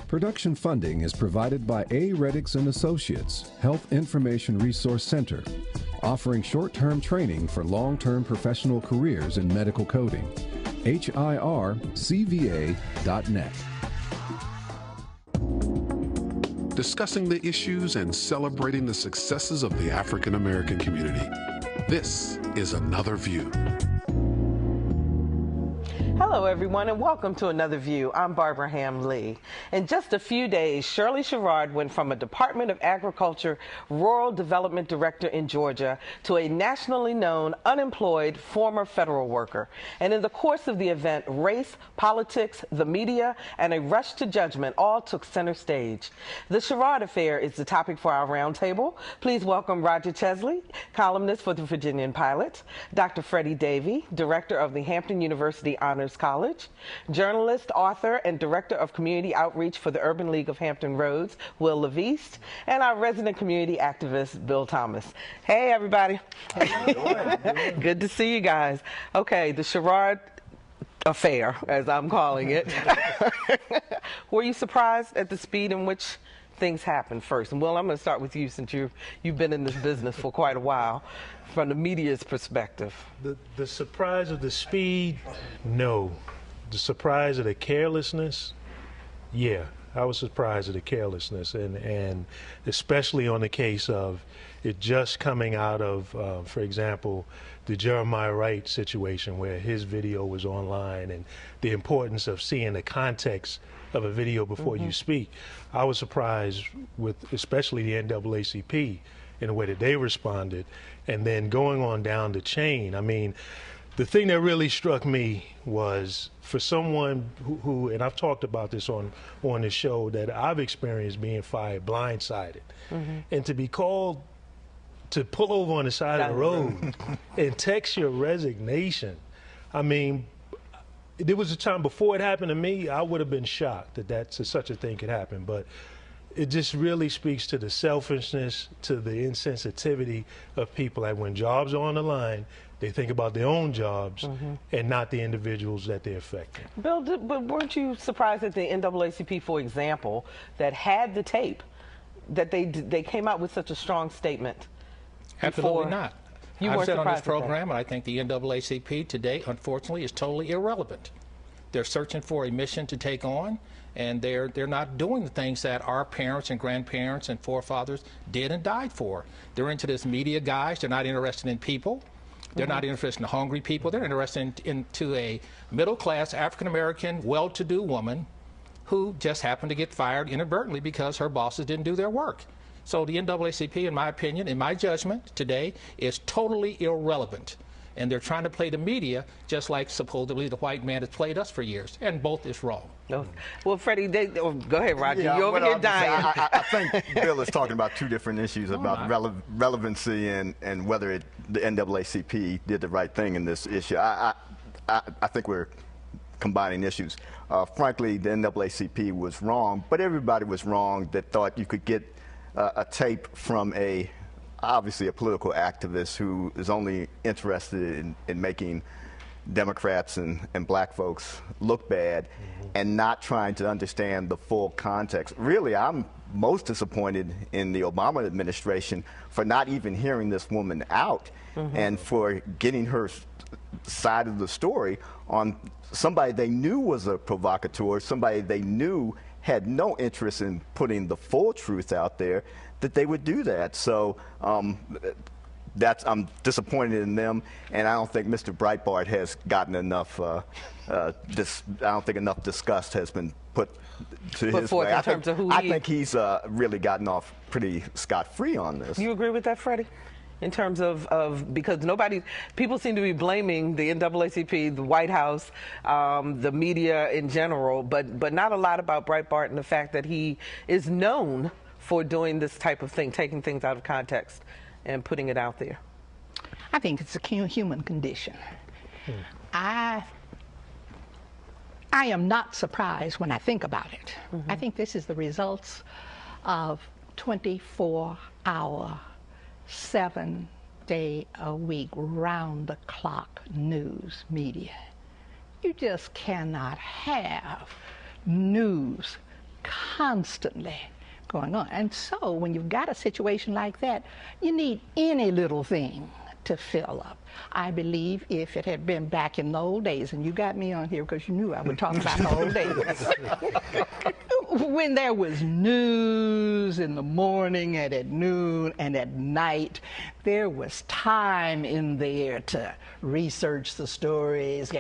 Production funding is provided by A. Reddix and Associates, Health Information Resource Center, offering short-term training for long-term professional careers in medical coding. HIRCVA.net. Discussing the issues and celebrating the successes of the African American community. This is Another View. Hello, everyone, and welcome to Another View. I'm Barbara Ham-Lee. In just a few days, Shirley Sherrod went from a Department of Agriculture Rural Development Director in Georgia to a nationally known, unemployed former federal worker. And in the course of the event, race, politics, the media, and a rush to judgment all took center stage. The Sherrod affair is the topic for our roundtable. Please welcome Roger Chesley, columnist for the Virginian-Pilot, Dr. Freddye Davy, director of the Hampton University Honors College, journalist, author, and director of community outreach for the Urban League of Hampton Roads, Wil LaVeist, and our resident community activist, Bill Thomas. Hey, everybody. Good to see you guys. Okay, the Sherrod affair, as I'm calling it. Were you surprised at the speed in which things happened first? And Will, I'm going to start with you since you've been in this business for quite a while. From the media's perspective. The surprise of the speed, no. The surprise of the carelessness, yeah. I was surprised at the carelessness, and especially on the case of it just coming out of, for example, the Jeremiah Wright situation where his video was online, and the importance of seeing the context of a video before you speak. I was surprised with especially the NAACP in the way that they responded, and then going on down the chain. I mean, the thing that really struck me was for someone who and I've talked about this on the show, that I've experienced being fired blindsided, and to be called to pull over on the side of the road and text your resignation. I mean, there was a time before it happened to me, I would have been shocked that such a thing could happen, but it just really speaks to the selfishness, to the insensitivity of people that when jobs are on the line, they think about their own jobs and not the individuals that they're affecting. Bill, but weren't you surprised at the NAACP, for example, that had the tape, that they came out with such a strong statement? Absolutely not. I've said on this program, and I think the NAACP today, unfortunately, is totally irrelevant. They're searching for a mission to take on, and they're not doing the things that our parents and grandparents and forefathers did and died for. They're into this media guys. They're not interested in people. They're not interested in hungry people. They're interested into a middle-class African-American, well-to-do woman who just happened to get fired inadvertently because her bosses didn't do their work. So the NAACP, in my opinion, in my judgment today, is totally irrelevant. And they're trying to play the media just like supposedly the white man has played us for years, and both is wrong. No. Well, Freddie, go ahead, Roger. You're over here dying. I think Bill is talking about two different issues about relevancy and whether the NAACP did the right thing in this issue. I think we're combining issues. Frankly, the NAACP was wrong, but everybody was wrong that thought you could get a tape from obviously a political activist who is only interested in making Democrats and black folks look bad and not trying to understand the full context. Really, I'm most disappointed in the Obama administration for not even hearing this woman out and for getting her side of the story on somebody they knew was a provocateur, somebody they knew had no interest in putting the full truth out there, that they would do that. So I'm disappointed in them, and I don't think Mr. Breitbart has gotten enough. I don't think enough disgust has been put to his way. I think he's really gotten off pretty scot-free on this. You agree with that, Freddie? In terms of because people seem to be blaming the NAACP, the White House, the media in general, but not a lot about Breitbart and the fact that he is known for doing this type of thing, taking things out of context and putting it out there. I think it's a human condition. I am not surprised when I think about it. I think this is the results of 24-hour 7-day-a-week, round-the-clock news media. You just cannot have news constantly going on. And so when you've got a situation like that, you need any little thing to fill up. I believe if it had been back in the old days, and you got me on here because you knew I would talk about the old days, when there was news in the morning and at noon and at night, there was time in there to research the stories.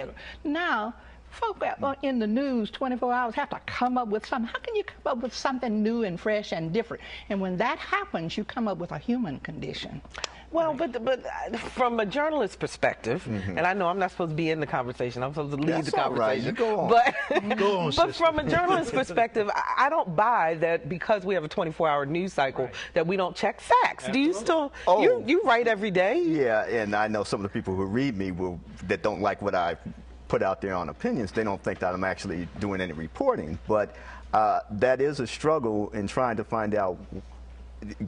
Now, folk in the news 24 hours have to come up with something. How can you come up with something new and fresh and different? And when that happens, you come up with a human condition. Well, but from a journalist's perspective, and I know I'm not supposed to be in the conversation, I'm supposed to lead the conversation. Right. Go on. But from a journalist's perspective, I don't buy that because we have a 24-hour news cycle that we don't check facts. Absolutely. Do you still, you write every day? Yeah, and I know some of the people who read me that don't like what I put out there on opinions, they don't think that I'm actually doing any reporting. But that is a struggle in trying to find out,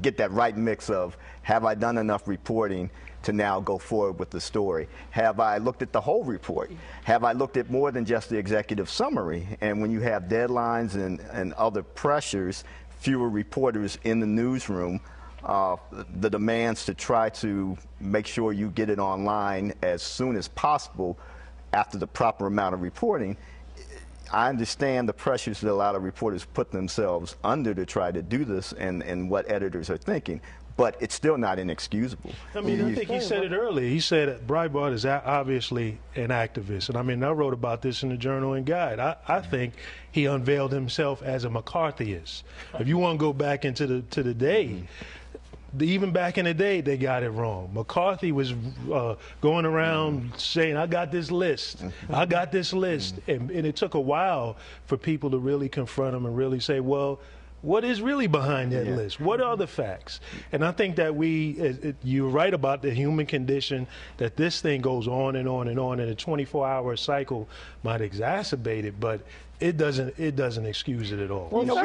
get that right mix of, have I done enough reporting to now go forward with the story? Have I looked at the whole report? Have I looked at more than just the executive summary? And when you have deadlines and other pressures, fewer reporters in the newsroom, the demands to try to make sure you get it online as soon as possible after the proper amount of reporting, I understand the pressures that a lot of reporters put themselves under to try to do this and what editors are thinking, but it's still not inexcusable. I mean, I think he said it earlier. He said Breitbart is obviously an activist. And I mean, I wrote about this in the Journal and Guide. I think he unveiled himself as a McCarthyist. If you want to go back into the day, even back in the day, they got it wrong. McCarthy was going around saying, I got this list, I got this list. And it took a while for people to really confront him and really say, well, what is really behind that list? What are the facts? And I think that you're right about the human condition, that this thing goes on and on and on, and a 24-hour cycle might exacerbate it, but it doesn't excuse it at all. Well, you know,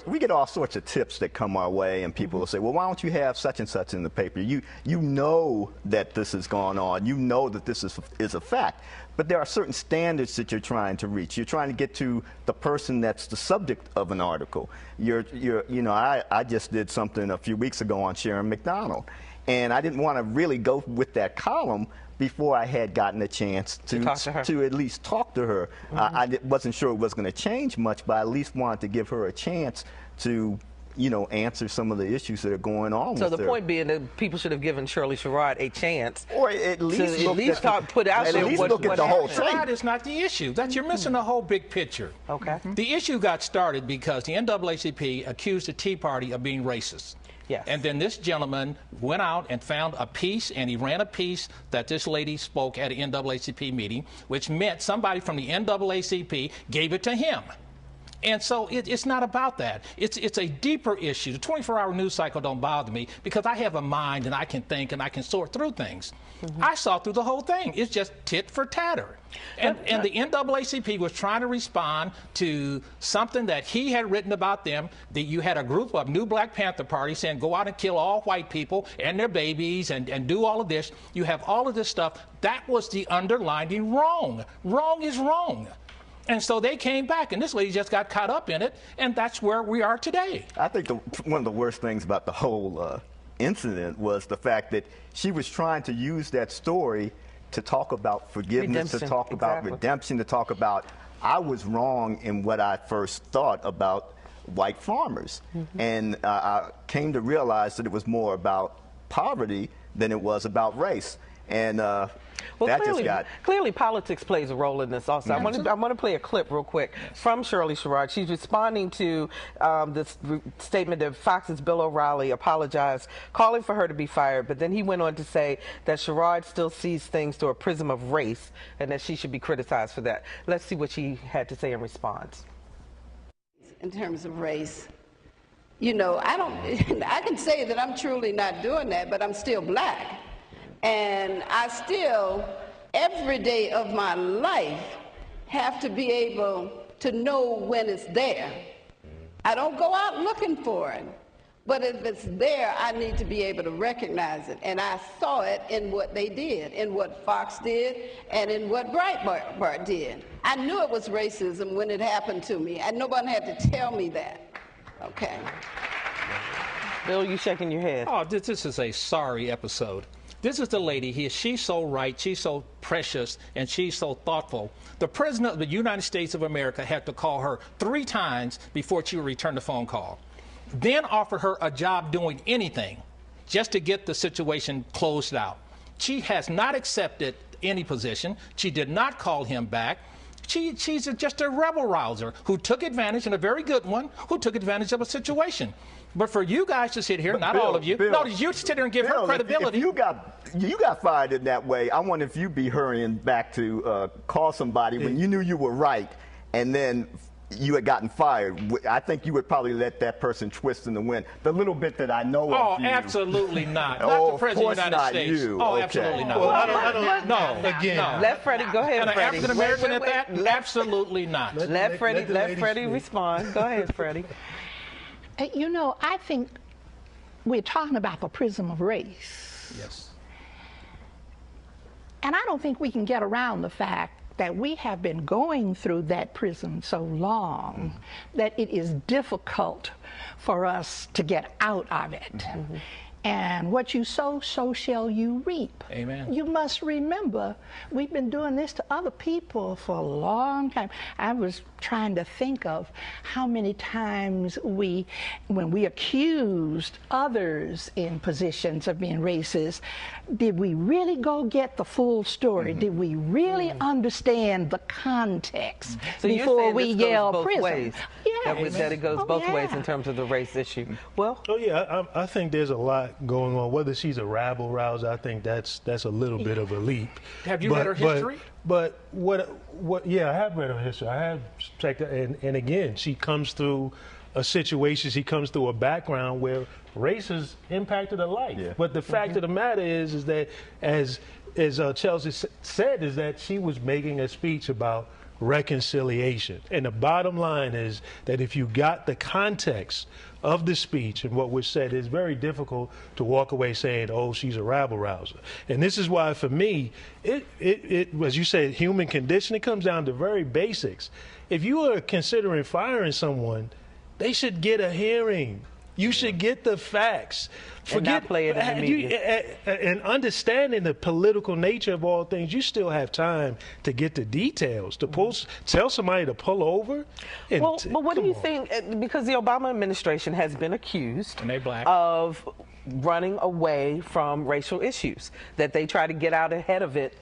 we get all sorts of tips that come our way, and people will say, well, why don't you have such and such in the paper? You know that this is going on. You know that this is a fact. But there are certain standards that you're trying to reach. You're trying to get to the person that's the subject of an article. You know, I just did something a few weeks ago on Sharon McDonald, and I didn't want to really go with that column before I had gotten a chance to at least talk to her. I wasn't sure it was going to change much, but I at least wanted to give her a chance to, you know, answer some of the issues that are going on with her. So the point being that people should have given Shirley Sherrod a chance, or at least put out there look at the whole thing. Sherrod is not the issue. You're missing the whole big picture. Okay. The issue got started because the NAACP accused the Tea Party of being racist. Yes. And then this gentleman went out and found a piece, and he ran a piece that this lady spoke at an NAACP meeting, which meant somebody from the NAACP gave it to him. And so it's not about that. It's a deeper issue. The 24-hour news cycle don't bother me because I have a mind and I can think and I can sort through things. I saw through the whole thing. It's just tit for tatter. And the NAACP was trying to respond to something that he had written about them, that you had a group of New Black Panther Party saying go out and kill all white people and their babies and do all of this. You have all of this stuff. That was the underlying wrong. Wrong is wrong. And so they came back, and this lady just got caught up in it, and that's where we are today. I think one of the worst things about the whole incident was the fact that she was trying to use that story to talk about forgiveness, to talk about redemption, to talk about, I was wrong in what I first thought about white farmers. And I came to realize that it was more about poverty than it was about race. And clearly politics plays a role in this also. I want to play a clip real quick from Shirley Sherrod. She's responding to this statement that Fox's Bill O'Reilly apologized, calling for her to be fired, but then he went on to say that Sherrod still sees things through a prism of race and that she should be criticized for that. Let's see what she had to say in response. In terms of race, you know, I can say that I'm truly not doing that, but I'm still black. And I still, every day of my life, have to be able to know when it's there. I don't go out looking for it, But if it's there, I need to be able to recognize it. And I saw it in what they did, in what Fox did, and in what Breitbart did. I knew it was racism when it happened to me, and nobody had to tell me that. Okay. Bill, you shaking your head. Oh, this is a sorry episode. This is the lady here. She's so right, she's so precious, and she's so thoughtful. The President of the United States of America had to call her 3 times before she would return the phone call. Then offered her a job doing anything just to get the situation closed out. She has not accepted any position. She did not call him back. She's just a rebel rouser who took advantage, and a very good one, who took advantage of a situation. But for you guys to sit here, not all of you, no, you sit here and give her credibility. If you got fired in that way, I wonder if you'd be hurrying back to call somebody when you knew you were right, and then you had gotten fired. I think you would probably let that person twist in the wind. The little bit that I know of you. Oh, absolutely not. Not the President of the United States. You. Oh, Okay. absolutely not. Well, I don't No. Again. No. Let Freddie go ahead. And an Freddie. African American Wait, at that? Absolutely not. Let Freddie speak. respond. Go ahead, Freddie. You know, I think we're talking about the prism of race. Yes. And I don't think we can get around the fact that we have been going through that prism so long that it is difficult for us to get out of it. And what you sow, so shall you reap. Amen. You must remember, we've been doing this to other people for a long time. I was trying to think of how many times when we accused others in positions of being racist, did we really go get the full story? Did we really understand the context before we yell prison? Ways. Yes. That it goes both ways in terms of the race issue. Well, Oh yeah, I think there's a lot going on. Whether she's a rabble rouser, I think that's a little bit of a leap. Have you read her history? But what? Yeah, I have read her history. I have checked it, and again, she comes through a situation. She comes through a background where race has impacted her life. Yeah. But the fact of the matter is that as Chelsea said, is that she was making a speech about reconciliation. And the bottom line is that if you got the context of the speech and what was said, it's very difficult to walk away saying, oh, she's a rabble rouser. And this is why, for me, it as you said, human condition, it comes down to very basics. If you are considering firing someone, they should get a hearing. You should get the facts. And not play it in the media. And understanding the political nature of all things, you still have time to get the details. To tell somebody to pull over. And but what do you think? Because the Obama administration has been accused And they black. of running away from racial issues, that they try to get out ahead of it,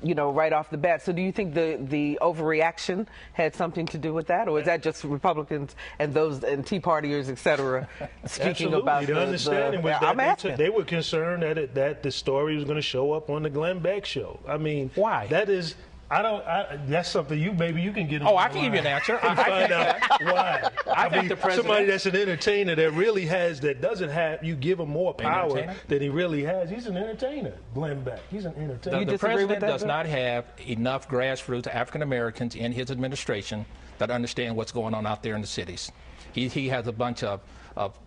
you know, right off the bat. So do you think the overreaction had something to do with that, or is that just Republicans and those and Tea Partiers, et cetera, speaking about the understanding was I'm that asking. they were concerned that the story was going to show up on the Glenn Beck show. I mean, why? That is. That's something maybe you can get. Oh, I can give you an answer. And find out why. I think the president, somebody that's an entertainer that doesn't have, you give him more power than he really has. He's an entertainer, Glenn Beck. He's an entertainer. The president does not have enough grassroots African Americans in his administration that understand what's going on out there in the cities. He has a bunch of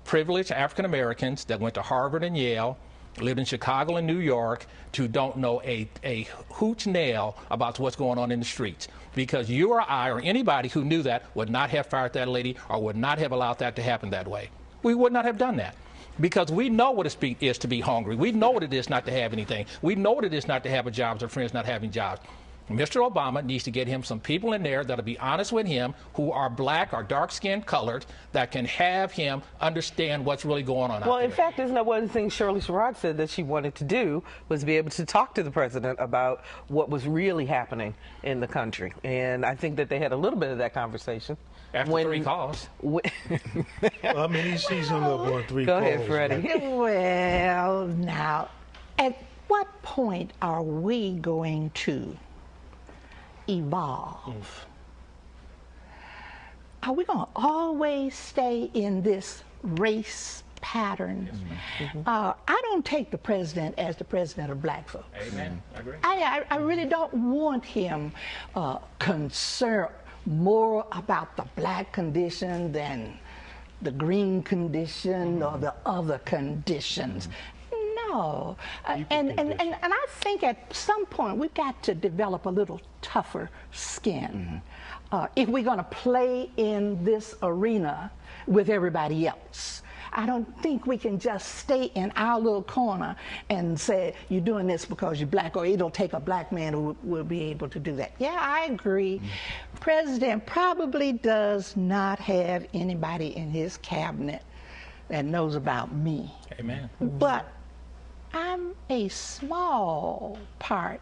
privileged African Americans that went to Harvard and Yale, lived in Chicago and New York, who don't know a hoot's nail about what's going on in the streets. Because you or I or anybody who knew that would not have fired that lady or would not have allowed that to happen that way. We would not have done that. Because we know what it is to be hungry. We know what it is not to have anything. We know what it is not to have a job or friends not having jobs. Mr. Obama needs to get him some people in there that'll be honest with him, who are black or dark-skinned colored, that can have him understand what's really going on out there. Well, in fact, isn't that one of the things Shirley Sherrod said that she wanted to do, was be able to talk to the president about what was really happening in the country. And I think that they had a little bit of that conversation. After 3 calls. Well, I mean, he's hung up on 3 Go calls. ahead, Freddie. Well, now, at what point are we going to evolve? Are we going to always stay in this race pattern? I don't take the president as the president of black folks. Amen. I agree. I really don't want him concerned more about the black condition than the green condition or the other conditions. No. And I think at some point we've got to develop a little tougher skin if we're going to play in this arena with everybody else. I don't think we can just stay in our little corner and say, you're doing this because you're black, or it'll take a black man who will be able to do that. Yeah, I agree. President probably does not have anybody in his cabinet that knows about me. Amen. But I'm a small part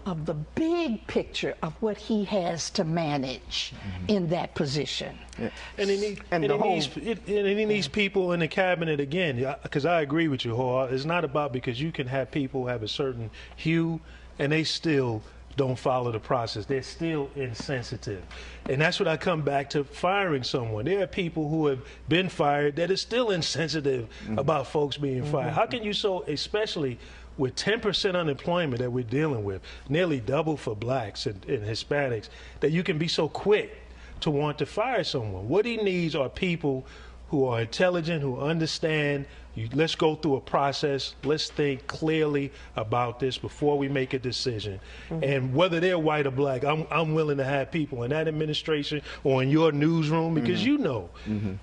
of the big picture of what he has to manage in that position. Yeah. And he needs people in the cabinet again, because I agree with you, Hoa. It's not about because you can have people have a certain hue and they still don't follow the process. They're still insensitive. And that's what I come back to firing someone. There are people who have been fired that are still insensitive about folks being fired. How can you especially with 10% unemployment that we're dealing with, nearly double for blacks and Hispanics, that you can be so quick to want to fire someone? What he needs are people who are intelligent, who understand. Let's go through a process. Let's think clearly about this before we make a decision. And whether they're white or black, I'm willing to have people in that administration or in your newsroom, because you know,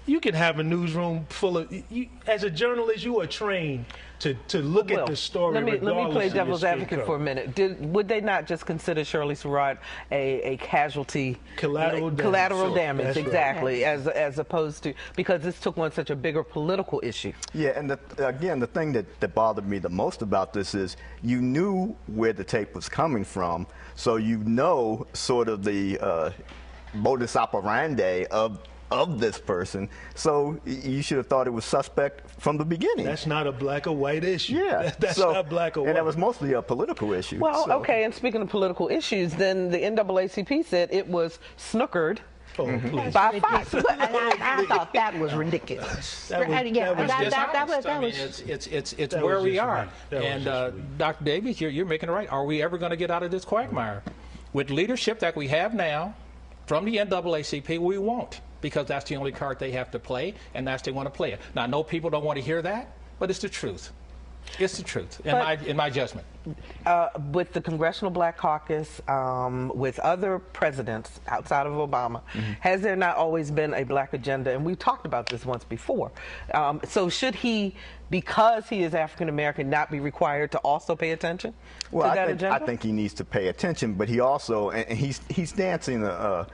you can have a newsroom full of, as a journalist, you are trained to look at the story. Let me play devil's advocate for a minute. Would they not just consider Shirley Sherrod a casualty? Collateral damage, exactly, right. as opposed to, because this took on such a bigger political issue. Yeah, and again, the thing that bothered me the most about this is you knew where the tape was coming from, so you know sort of the modus operandi of this person, so you should have thought it was suspect from the beginning. That's not a black or white issue. Yeah, that's not black or white. And that was mostly a political issue. Well, okay, and speaking of political issues, then the NAACP said it was snookered by Fox. I thought that was ridiculous. It's where we are. And Dr. Davies, you're making it right. Are we ever going to get out of this quagmire? With leadership that we have now from the NAACP, we won't, because that's the only card they have to play, and that's they want to play it. Now, I know people don't want to hear that, but it's the truth. It's the truth, in my judgment. With the Congressional Black Caucus, with other presidents outside of Obama, has there not always been a black agenda? And we've talked about this once before. So should he, because he is African American, not be required to also pay attention to that agenda? I think he needs to pay attention, but he also, and he's dancing a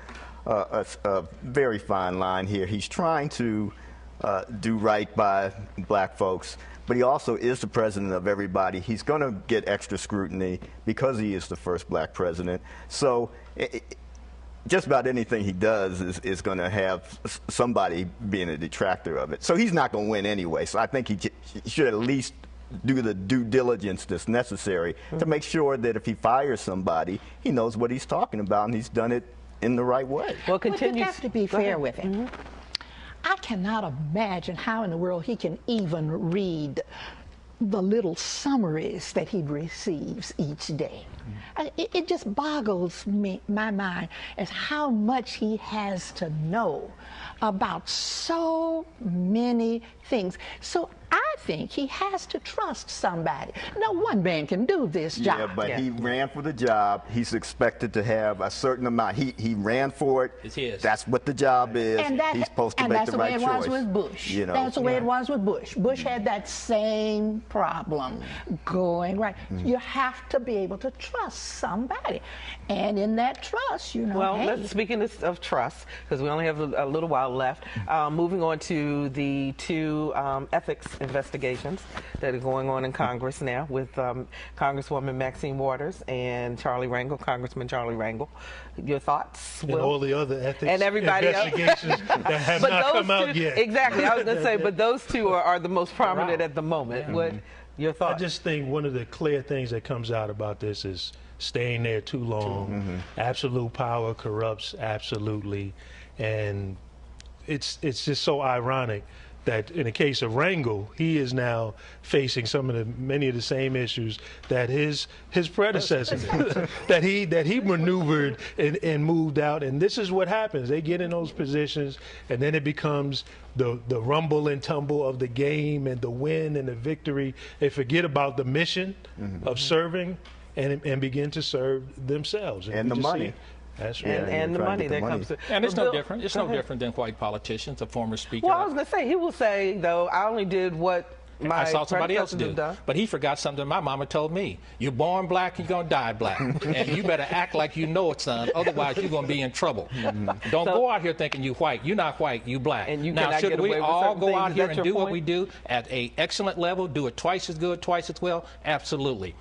very fine line here. He's trying to do right by black folks, but he also is the president of everybody. He's going to get extra scrutiny because he is the first black president. So just about anything he does is going to have somebody being a detractor of it. So he's not going to win anyway. So I think he should at least do the due diligence that's necessary to make sure that if he fires somebody, he knows what he's talking about and he's done it in the right way. Well, But you have to be fair with him. I cannot imagine how in the world he can even read the little summaries that he receives each day. It just boggles my mind as how much he has to know about so many things. So I think he has to trust somebody. No one man can do this job. Yeah, but he ran for the job. He's expected to have a certain amount. He ran for it. It's his. That's what the job is. He's supposed to make the right choice. And that's the way it was with Bush. You know? That's the way it was with Bush. Bush had that same problem going right. You have to be able to trust somebody. And in that trust, you know, well, speaking of trust, because we only have a little while left, moving on to the two ethics investigations that are going on in Congress now with Congresswoman Maxine Waters and Congressman Charlie Rangel. Your thoughts, Will? And all the other ethics and everybody investigations that have not come out yet. Exactly. I was going to say, but those two are the most prominent at the moment. What your thoughts? I just think one of the clear things that comes out about this is staying there too long. Absolute power corrupts absolutely, and it's just so ironic that in the case of Rangel, he is now facing many of the same issues that his predecessor did, that he maneuvered and moved out. And this is what happens. They get in those positions, and then it becomes the rumble and tumble of the game and the win and the victory. They forget about the mission of serving and begin to serve themselves. And the money. That's right. And the money that comes to. And it's no different. It's no different than white politicians. A former speaker. Well, I was going to say, he will say, though, I only did what I saw somebody else do. Done. But he forgot something my mama told me. You're born black, you're going to die black. And you better act like you know it, son. Otherwise, you're going to be in trouble. Don't go out here thinking you white. You're not white, you black. And you now, should we all go out here and do what we do do at an excellent level, do it twice as good, twice as well? Absolutely.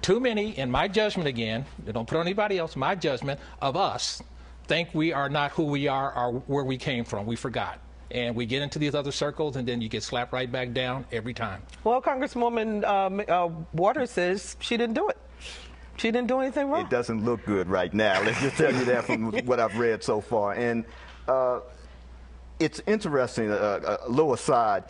Too many, in my judgment again, don't put on anybody else, my judgment of us, think we are not who we are or where we came from. We forgot. And we get into these other circles, and then you get slapped right back down every time. Well, Congresswoman Waters says she didn't do it. She didn't do anything wrong. It doesn't look good right now. Let's just tell you that from what I've read so far. And it's interesting, a little aside,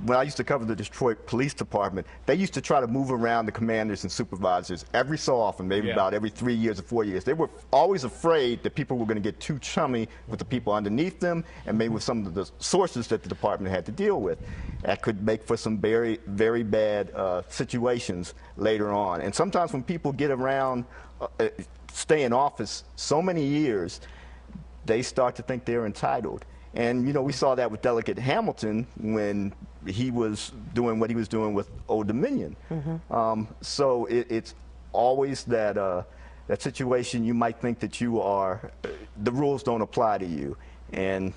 when I used to cover the Detroit Police Department, they used to try to move around the commanders and supervisors every so often, maybe about every 3 years or 4 years. They were always afraid that people were going to get too chummy with the people underneath them and maybe with some of the sources that the department had to deal with. That could make for some very, very bad situations later on. And sometimes when people get around, stay in office so many years, they start to think they're entitled. And, you know, we saw that with Delegate Hamilton when he was doing what he was doing with Old Dominion. So it's always that, that situation you might think that you are, the rules don't apply to you. And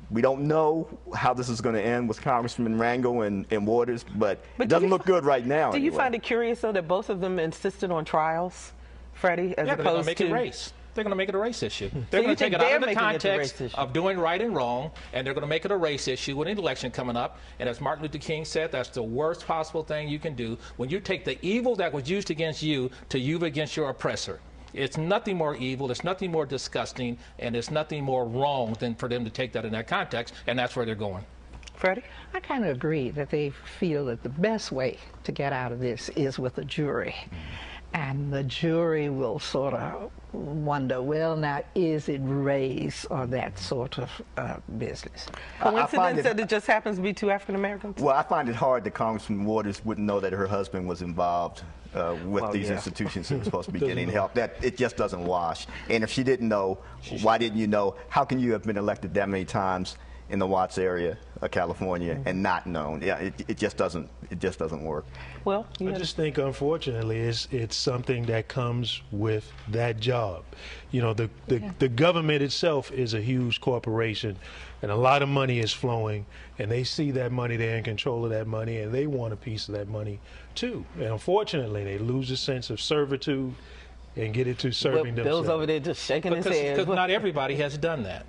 we don't know how this is going to end with Congressman Rangel and Waters, but it doesn't look good right now. Do you find it curious, though, that both of them insisted on trials, Freddie, as opposed to... make it a race. They're going to make it a race issue. They're going to take it out of the context of doing right and wrong, and they're going to make it a race issue with an election coming up. And as Martin Luther King said, that's the worst possible thing you can do when you take the evil that was used against you to use against your oppressor. It's nothing more evil, it's nothing more disgusting, and it's nothing more wrong than for them to take that in that context, and that's where they're going. Freddie? I kind of agree that they feel that the best way to get out of this is with a jury. And the jury will sort of wonder, well, now, is it race or that sort of business? Coincidence that it just happens to be two African Americans? Well, I find it hard that Congressman Waters wouldn't know that her husband was involved with these institutions that were supposed to be getting help. That it just doesn't wash. And if she didn't know, why didn't you know? How can you have been elected that many times in the Watts area of California and not known? Yeah, it just doesn't work. Well, I just think, unfortunately, it's something that comes with that job. You know, the government itself is a huge corporation, and a lot of money is flowing, and they see that money, they're in control of that money, and they want a piece of that money too. And unfortunately, they lose a sense of servitude and get into serving themselves. Bill's over there just shaking his head. Because not everybody has done that.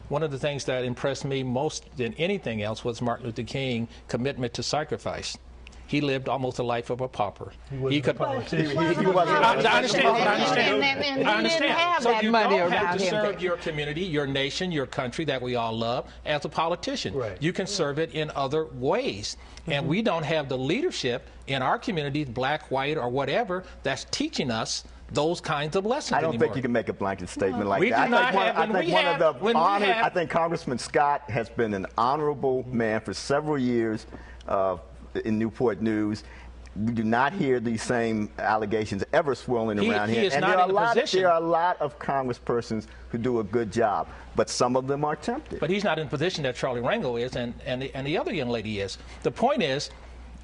One of the things that impressed me most than anything else was Martin Luther King's commitment to sacrifice. He lived almost a life of a pauper. He wasn't I understand. And he didn't have so that you money don't have around to him. serve your community, your nation, your country that we all love as a politician. Right. You can serve it in other ways. And we don't have the leadership in our community, black, white, or whatever, that's teaching us those kinds of lessons I don't anymore. think you can make a blanket statement like we that. I think Congressman Scott has been an honorable man for several years in Newport News. We do not hear these same allegations ever swirling around here. And there are a lot of congresspersons who do a good job, but some of them are tempted. But he's not in the position that Charlie Rangel is and the other young lady is. The point is,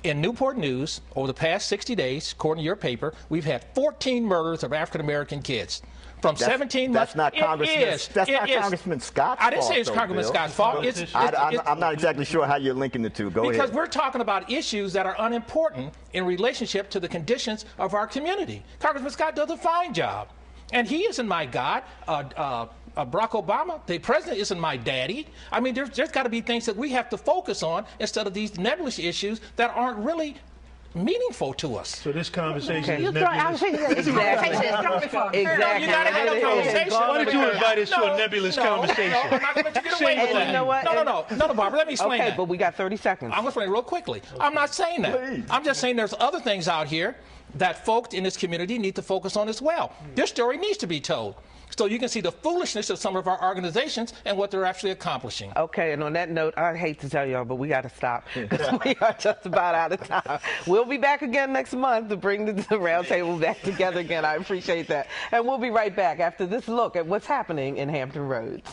in Newport News, over the past 60 days, according to your paper, we've had 14 murders of African-American kids. From 17 months. That's not Congressman Scott's fault. I didn't say it's Congressman Scott's fault. I'm not exactly sure how you're linking the two. Go ahead. Because we're talking about issues that are unimportant in relationship to the conditions of our community. Congressman Scott does a fine job. And he isn't my God. Barack Obama, the president, isn't my daddy. I mean, there's got to be things that we have to focus on instead of these nebulous issues that aren't really meaningful to us. So this conversation You is throw, I was nebulous. thinking this conversation is thrown before. Exactly. You gotta have a conversation. Why did you invite us to a nebulous conversation? No, I'm not going to let you get away with And that. you know what? No, Barbara, let me explain Okay, that. but we got 30 seconds. I'm going to explain it real quickly. I'm not saying that. Please. I'm just saying there's other things out here that folks in this community need to focus on as well. This story needs to be told, so you can see the foolishness of some of our organizations and what they're actually accomplishing. Okay, and on that note, I hate to tell y'all, but we got to stop because we are just about out of time. We'll be back again next month to bring the roundtable back together again. I appreciate that. And we'll be right back after this look at what's happening in Hampton Roads.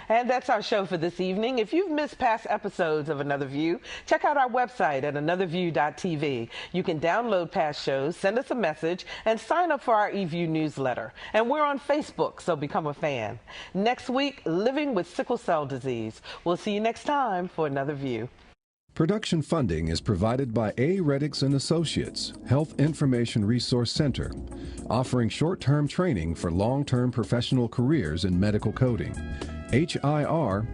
And that's our show for this evening. If you've missed past episodes of Another View, check out our website at anotherview.tv. You can download past shows, send us a message, and sign up for our eView newsletter. And we're on Facebook, so become a fan. Next week, living with sickle cell disease. We'll see you next time for Another View. Production funding is provided by A. Reddix and Associates, Health Information Resource Center, offering short-term training for long-term professional careers in medical coding. HIRCVA.net.